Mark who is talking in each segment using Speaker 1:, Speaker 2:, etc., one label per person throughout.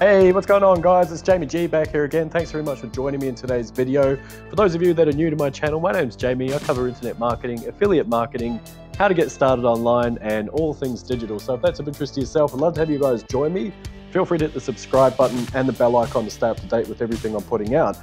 Speaker 1: Hey, what's going on, guys? It's Jamie G back here again. Thanks very much for joining me in today's video. For those of you that are new to my channel, my name's Jamie. I cover internet marketing, affiliate marketing, how to get started online, and all things digital. So if that's of interest to yourself, I'd love to have you guys join me. Feel free to hit the subscribe button and the bell icon to stay up to date with everything I'm putting out.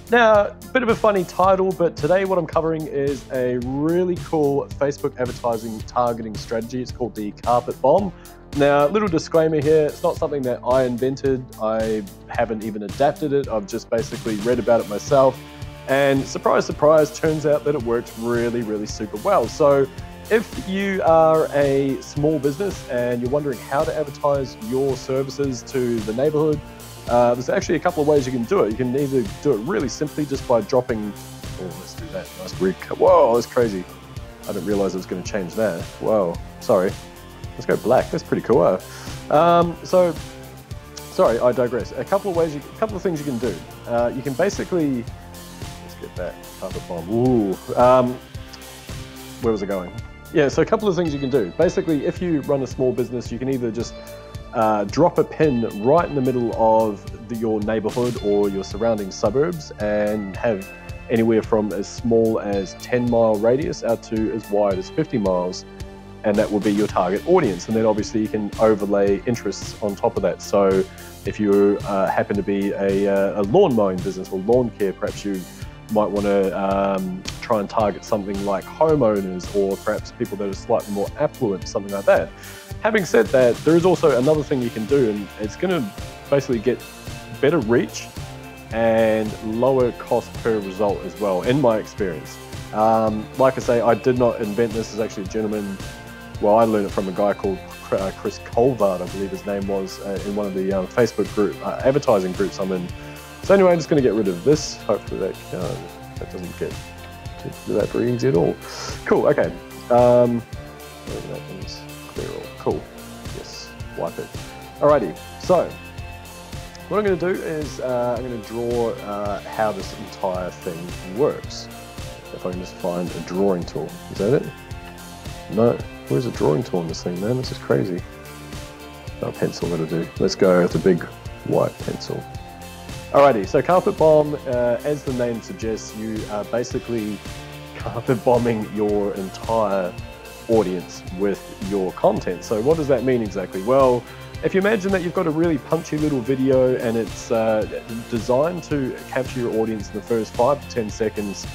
Speaker 1: Now, a bit of a funny title, but today what I'm covering is a really cool Facebook advertising targeting strategy. It's called the carpet bomb. Now, little disclaimer here, it's not something that I invented. I haven't even adapted it. I've just basically read about it myself. And surprise, surprise, turns out that it works really, really super well. So if you are a small business and you're wondering how to advertise your services to the neighborhood, there's actually a couple of ways you can do it. You can either do it really simply just by dropping, oh, let's do that, nice rig. Whoa, that's crazy. I didn't realize it was going to change that. Whoa, sorry. Let's go black. That's pretty cool. So, sorry, I digress. A couple of things you can do. You can basically, let's get that carpet bomb. Ooh. Where was I going? Yeah. So a couple of things you can do. Basically, if you run a small business, you can either just drop a pin right in the middle of your neighborhood or your surrounding suburbs and have anywhere from as small as 10-mile radius out to as wide as 50 miles. And that will be your target audience. And then obviously you can overlay interests on top of that. So if you happen to be a lawn mowing business or lawn care, perhaps you might want to try and target something like homeowners or perhaps people that are slightly more affluent, something like that. Having said that, there is also another thing you can do, and it's going to basically get better reach and lower cost per result as well, in my experience. Like I say, I did not invent this. It's actually a gentleman. Well, I learned it from a guy called Chris Colvard, I believe his name was, in one of the Facebook group advertising groups I'm in. So anyway, I'm just going to get rid of this. Hopefully that doesn't get to that very easy at all. Cool. Okay. That one's clear all. Cool. Yes. Wipe it. Alrighty. So what I'm going to do is I'm going to draw how this entire thing works. If I can just find a drawing tool. Is that it? No. Where's a drawing tool on this thing, man? This is crazy. Oh, pencil, that'll do. Let's go with the big white pencil. Alrighty, so carpet bomb, as the name suggests, you are basically carpet bombing your entire audience with your content. So what does that mean exactly? Well, if you imagine that you've got a really punchy little video and it's designed to capture your audience in the first 5 to 10 seconds,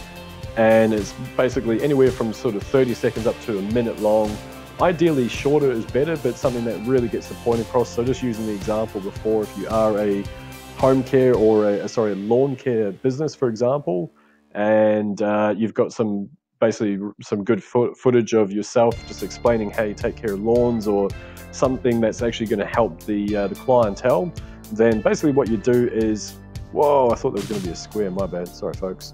Speaker 1: and it's basically anywhere from sort of 30 seconds up to a minute long. Ideally shorter is better, but something that really gets the point across. So just using the example before, if you are a home care or a lawn care business, for example, and you've got basically some good footage of yourself just explaining how you take care of lawns or something that's actually going to help the clientele, then basically what you do is, whoa, I thought there was going to be a square, my bad, sorry folks.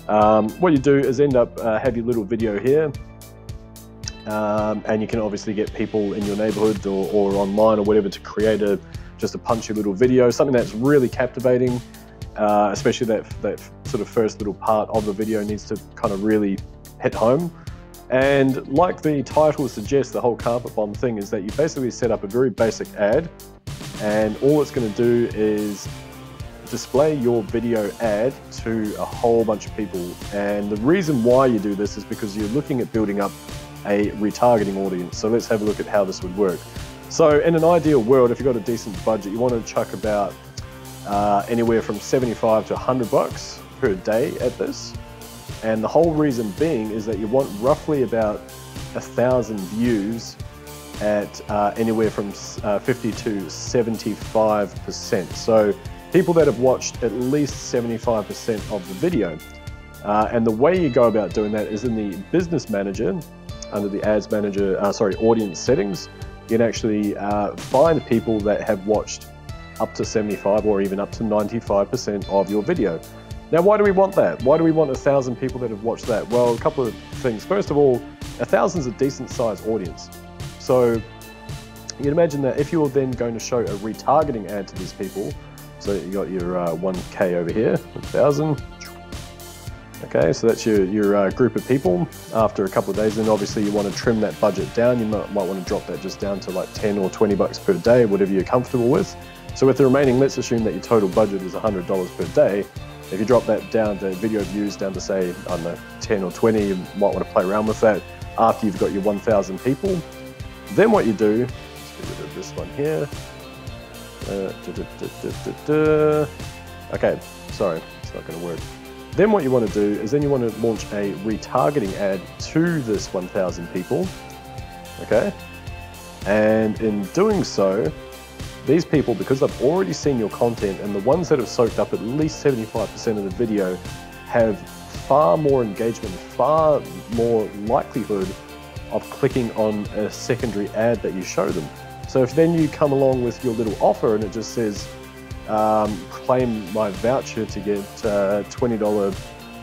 Speaker 1: What you do is end up have your little video here, and you can obviously get people in your neighborhood or online or whatever to create just a punchy little video, something that's really captivating, especially that sort of first little part of the video needs to kind of really hit home. And like the title suggests, the whole carpet bomb thing is that you basically set up a very basic ad, and all it's going to do is display your video ad to a whole bunch of people. And the reason why you do this is because you're looking at building up a retargeting audience. So let's have a look at how this would work. So in an ideal world, if you've got a decent budget, you want to chuck about anywhere from 75 to 100 bucks per day at this. And the whole reason being is that you want roughly about 1,000 views at anywhere from 50 to 75%. So people that have watched at least 75% of the video. And the way you go about doing that is in the business manager, under the ads manager, audience settings, you can actually find people that have watched up to 75 or even up to 95% of your video. Now, why do we want that? Why do we want 1,000 people that have watched that? Well, a couple of things. First of all, 1,000 is a decent sized audience. So you can imagine that if you're then going to show a retargeting ad to these people, so you got your 1K over here, 1,000. Okay, so that's your group of people after a couple of days. Then obviously you want to trim that budget down. You might want to drop that just down to like 10 or 20 bucks per day, whatever you're comfortable with. So with the remaining, let's assume that your total budget is $100 per day. If you drop that down to video views down to say, I don't know, 10 or 20, you might want to play around with that after you've got your 1,000 people. Then what you do, let's get rid of this one here. Okay, sorry, it's not going to work. Then what you want to do is then you want to launch a retargeting ad to this 1,000 people, okay? And in doing so, these people, because they've already seen your content, and the ones that have soaked up at least 75% of the video have far more engagement, far more likelihood of clicking on a secondary ad that you show them. So if then you come along with your little offer and it just says, claim my voucher to get $20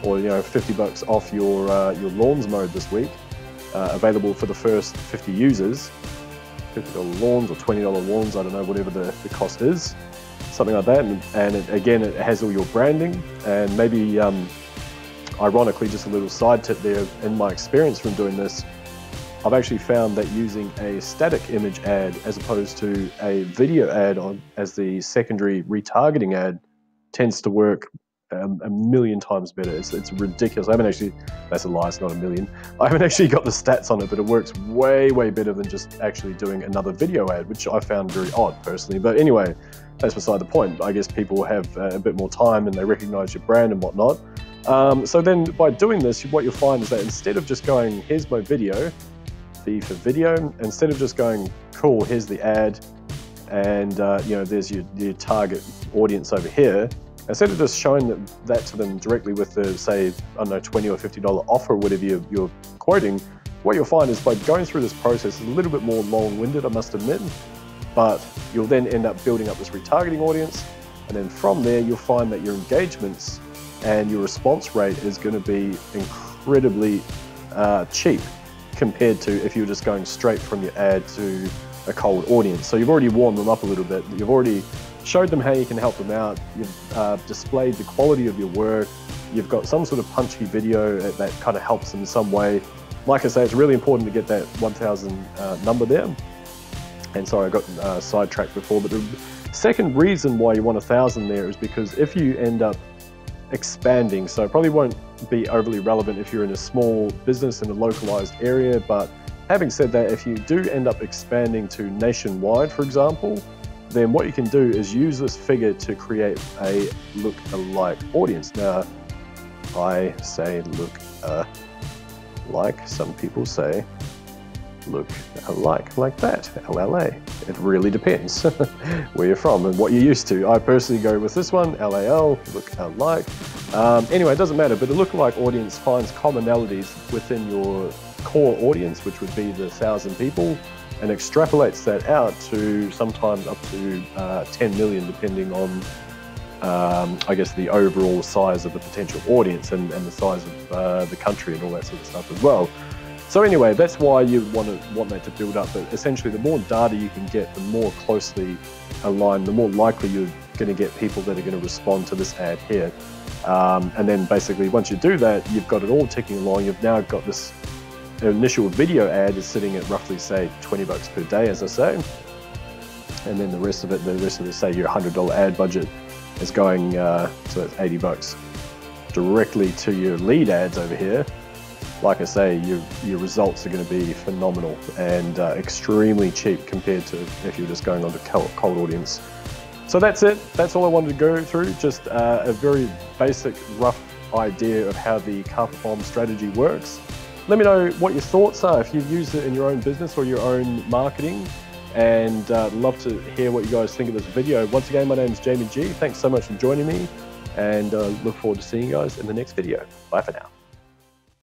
Speaker 1: or $50 off your lawns mowed this week, available for the first 50 users, $50 lawns or $20 lawns, I don't know, whatever the cost is, something like that. And it has all your branding, and maybe, ironically, just a little side tip there, in my experience from doing this, I've actually found that using a static image ad as opposed to a video ad as the secondary retargeting ad tends to work a million times better. It's ridiculous. I haven't actually, that's a lie, it's not a million. I haven't actually got the stats on it, but it works way, way better than just actually doing another video ad, which I found very odd personally. But anyway, that's beside the point. I guess people have a bit more time and they recognize your brand and whatnot. So then by doing this, what you'll find is that instead of just going, here's my video, V for video, instead of just going, cool, here's the ad, and there's your target audience over here, instead of just showing that to them directly with the, say, I don't know, $20 or $50 offer or whatever you're quoting, what you'll find is by going through this process, it's a little bit more long-winded, I must admit, but you'll then end up building up this retargeting audience, and then from there you'll find that your engagements and your response rate is going to be incredibly cheap compared to if you're just going straight from your ad to a cold audience. So you've already warmed them up a little bit. You've already showed them how you can help them out. You've displayed the quality of your work. You've got some sort of punchy video that kind of helps them in some way. Like I say, it's really important to get that 1,000 number there. And sorry, I got sidetracked before, but the second reason why you want 1,000 there is because if you end up expanding, so it probably won't be overly relevant if you're in a small business in a localized area, but having said that, if you do end up expanding to nationwide, for example, then what you can do is use this figure to create a look-alike audience. Now, I say look-alike, some people say look-alike, like that, LLA. It really depends where you're from and what you're used to. I personally go with this one, LAL, look-alike. Anyway, it doesn't matter, but a look-alike audience finds commonalities within your core audience, which would be the 1,000 people, and extrapolates that out to sometimes up to 10 million, depending on, I guess, the overall size of the potential audience and the size of the country and all that sort of stuff as well. So anyway, that's why you want that to build up. But essentially, the more data you can get, the more closely aligned, the more likely you're going to get people that are going to respond to this ad here. And then basically, once you do that, you've got it all ticking along. You've now got this initial video ad is sitting at roughly, say, $20 per day, as I say. And then the rest of it, say your $100 ad budget is going, so that's $80 directly to your lead ads over here. Like I say, your results are going to be phenomenal and extremely cheap compared to if you're just going on to cold audience. So that's it. That's all I wanted to go through. Just a very basic, rough idea of how the carpet bomb strategy works. Let me know what your thoughts are if you've used it in your own business or your own marketing, and love to hear what you guys think of this video. Once again, my name is Jamie G. Thanks so much for joining me, and look forward to seeing you guys in the next video. Bye for now.